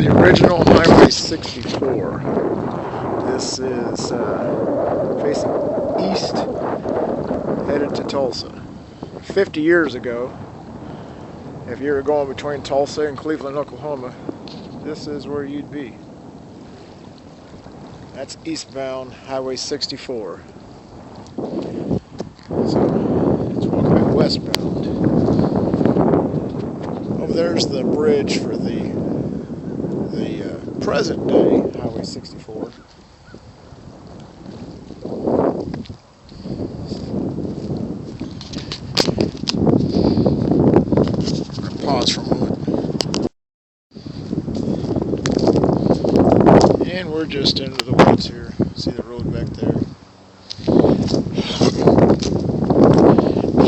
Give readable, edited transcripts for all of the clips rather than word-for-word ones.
the original Highway 64. This is facing east, headed to Tulsa. 50 years ago, if you were going between Tulsa and Cleveland, Oklahoma, this is where you'd be. That's eastbound Highway 64. So let's walk back westbound. Over there's the bridge for the present day Highway 64. Pause for a moment. And we're just into the woods here. See the road back there?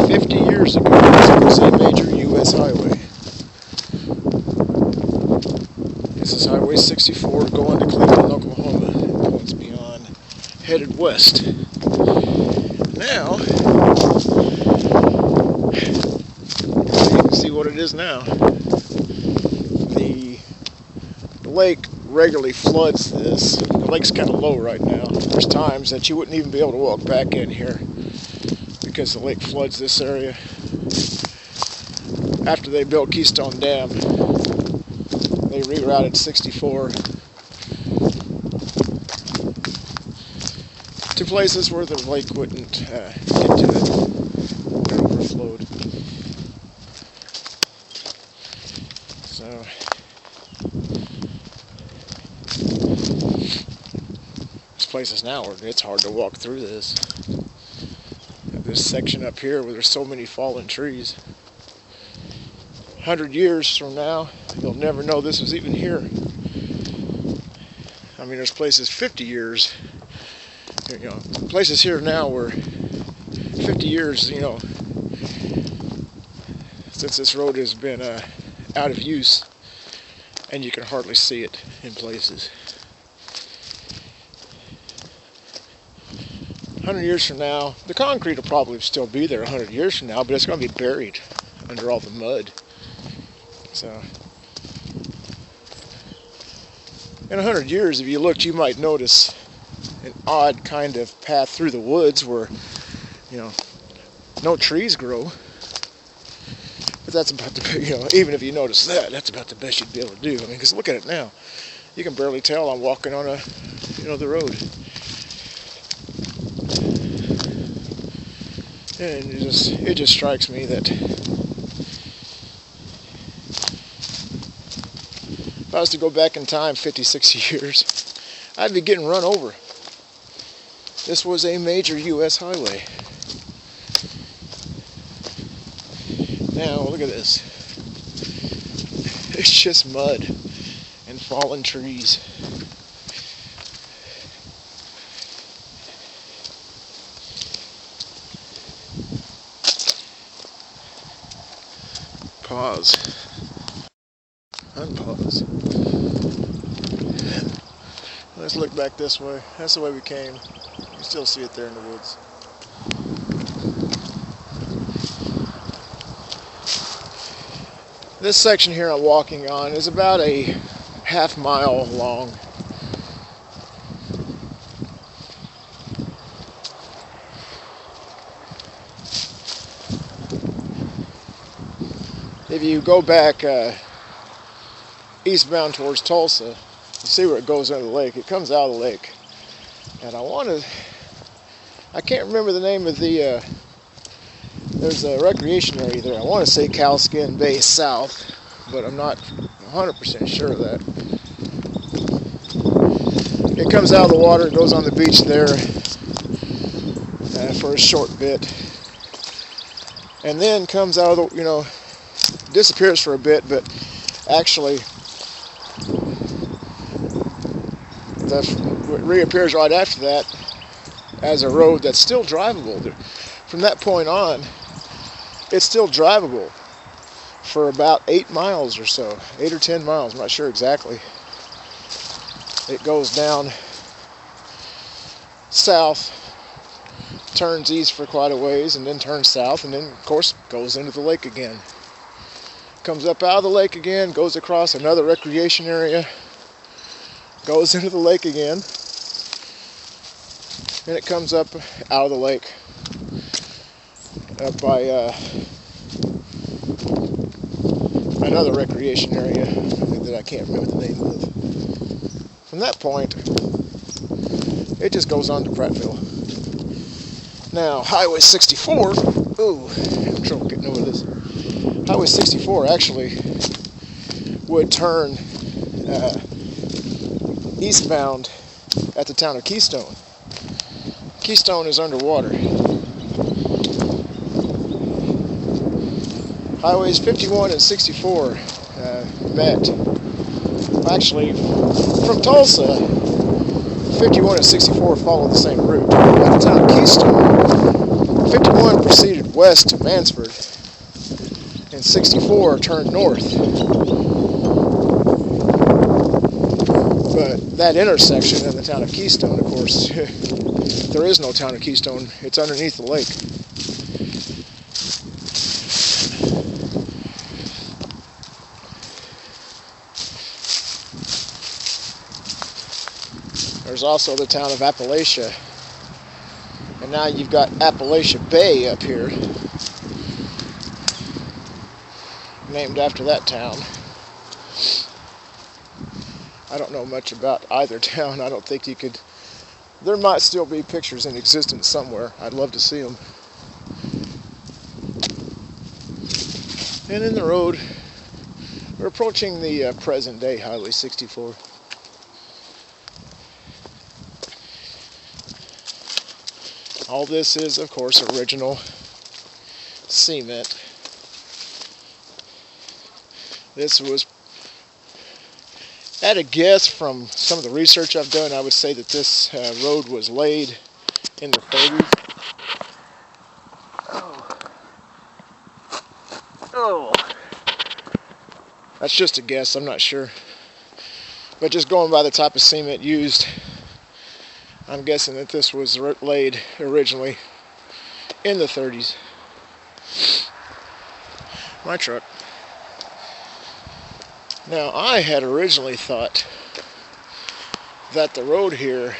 50 years ago, this was a major U.S. highway. This is Highway 64 going to Cleveland, Oklahoma. It points beyond, headed west. Now, you can see what it is now. The lake regularly floods this. The lake's kind of low right now. There's times that you wouldn't even be able to walk back in here because the lake floods this area. After they built Keystone Dam, they rerouted 64 to places where the lake wouldn't get to it. It overflowed. So there's places now where it's hard to walk through this. This section up here where there's so many fallen trees. 100 years from now, you'll never know this was even here. I mean, there's places 50 years, places here now where 50 years, since this road has been out of use, and you can hardly see it in places. 100 years from now, the concrete will probably still be there 100 years from now, but it's going to be buried under all the mud. So, in 100 years, if you looked, you might notice an odd kind of path through the woods where, no trees grow. But that's about the, even if you notice that, that's about the best you'd be able to do. I mean, because look at it now. You can barely tell I'm walking on the road. And it just strikes me that if I was to go back in time 50, 60 years, I'd be getting run over. This was a major U.S. highway. Now, look at this. It's just mud and fallen trees. Pause. Unpause. Let's look back this way. That's the way we came. You still see it there in the woods. This section here I'm walking on is about a half mile long. If you go back eastbound towards Tulsa, you see where it goes into the lake. It comes out of the lake. And I can't remember the name of there's a recreation area there. I want to say Cowskin Bay South, but I'm not 100% sure of that. It comes out of the water, goes on the beach there for a short bit. And then comes out of the, disappears for a bit, but actually reappears right after that as a road that's still drivable. From that point on, it's still drivable for about 8 miles or so, 8 or 10 miles, I'm not sure exactly. It goes down south, turns east for quite a ways, and then turns south, and then of course goes into the lake again. Comes up out of the lake again, goes across another recreation area, goes into the lake again, and it comes up out of the lake up by another recreation area that I can't remember the name of. From that point, it just goes on to Prattville. Now, Highway 64, ooh, I'm having trouble getting over this. Highway 64 actually would turn eastbound at the town of Keystone. Keystone is underwater. Highways 51 and 64 met. Actually, from Tulsa, 51 and 64 follow the same route. At the town of Keystone, 51 proceeded west to Mansford, and 64 turned north. But that intersection in the town of Keystone, of course, there is no town of Keystone. It's underneath the lake. There's also the town of Appalachia. And now you've got Appalachia Bay up here, named after that town. I don't know much about either town. I don't think you could... There might still be pictures in existence somewhere. I'd love to see them. And in the road, we're approaching the present day Highway 64. All this is, of course, original cement. This was, at a guess from some of the research I've done, I would say that this road was laid in the 30s. Oh. That's just a guess, I'm not sure. But just going by the type of cement used, I'm guessing that this was laid originally in the 30s. My truck. Now, I had originally thought that the road here,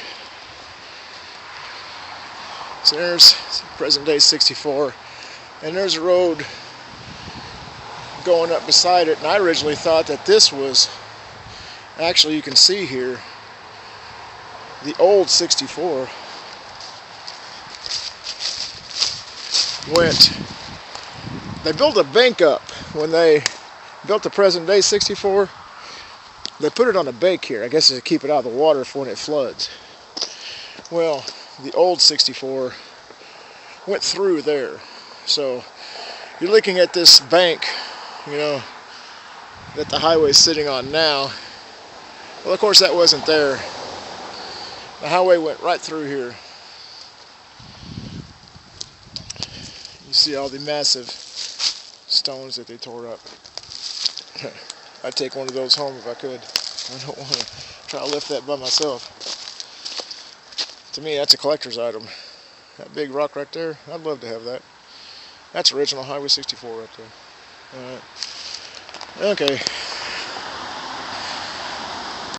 so there's present day 64, and there's a road going up beside it, and I originally thought that this was, actually you can see here, the old 64 they built a bank up when they built the present day 64. They put it on a bank here, I guess to keep it out of the water for when it floods. Well, the old 64 went through there. So you're looking at this bank, you know, that the highway's sitting on now. Well, of course that wasn't there. The highway went right through here. You see all the massive stones that they tore up. I'd take one of those home if I could. I don't want to try to lift that by myself. To me, that's a collector's item. That big rock right there, I'd love to have that. That's original Highway 64 right there. Alright. Okay.